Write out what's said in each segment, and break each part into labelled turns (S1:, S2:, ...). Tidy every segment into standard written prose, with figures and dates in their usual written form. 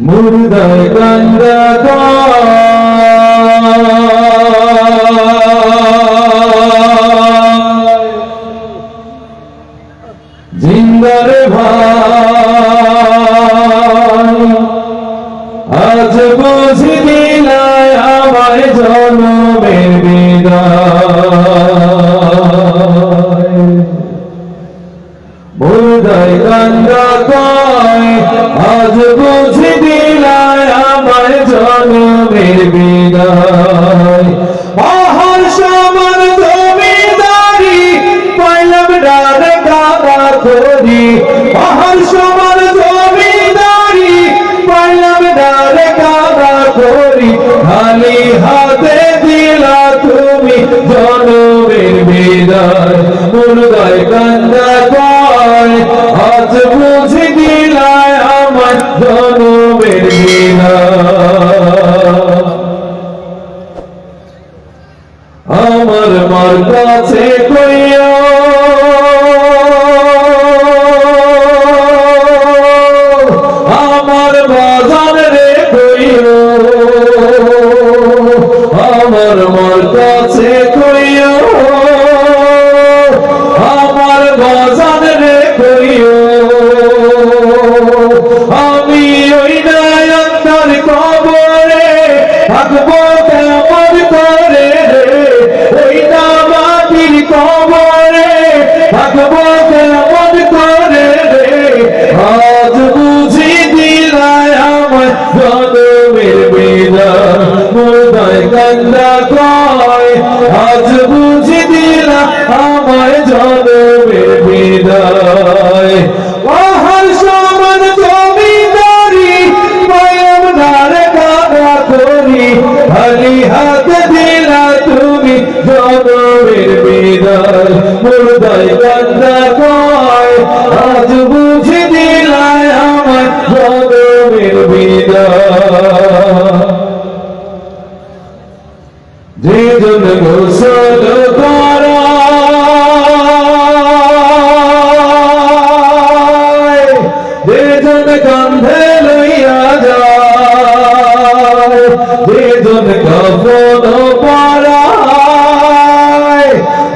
S1: মুর্দায় কান্দা জিন্দারে ভাই আজ বুঝি দিলাই আমায় জনমের বিদায় মুর্দায় কান্দা আজ বুঝি দিলাই আমায় জনমের বিদায় পাহাড় সমান জমিদারি পাইলাম ডারে কাদা করি পাহাড় সমান জমিদারি পাইলাম ডারে কাদা করি খালি হাতে দিলা তুমি জনমের বিদায় মুর্দায় কান্দা আজ বুঝি দিলাই আমার জনমের বিদায় আমার মার কাছে কইয়া আমার বাজার রে কইও আমার মার কাছে কইও আমার বাজার রে কইও আমি ওই নায়কটার কবরে থাকবো কেমন করে রে ওই না মাটির কবরে থাকবো কেমন করে রে আজ বুঝি দিলাই আমার জনমের বিদায় মুর্দায় কান্দা কয় আজ বুঝি দিলা আমায় জনমের বিদায় পাহাড় সমান জমিদারি পাইলাম ধারে কাদা করি খালি হাতে দিলা তুমি জনমের বিদায় মুর্দায় কান্দা কয় আজ বুঝি দিলাই আমায় জনমের বিদায় যে জন গোসল করা যে জন কান্ধে লইয়া যায় যে জন কাফন পরায়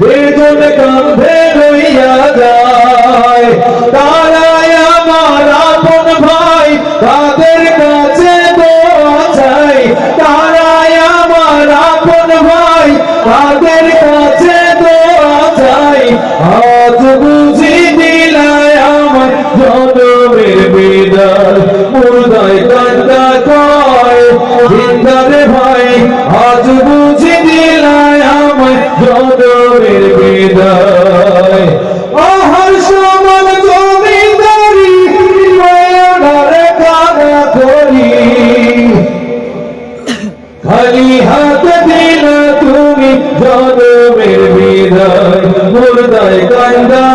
S1: যে জন কান্ধে লইয়া যায় তারাই আমার আপন ভাই তাদের কাছে দোয়া চাই তারাই আমার আপন ভাই তাদের কাছে দোয়া চাই আজ বুঝি দিলাই আমার জনমের বিদায় মুর্দায় কান্দা কয় জিন্দারে ভাই আজ বুঝি দিলাই আমার জনমের বিদায় পাহাড় সমান জমিদারি ডারে কাদা করি খালি হাতে দিলা তুমি জনমের বিদায় মুর্দায় কান্দা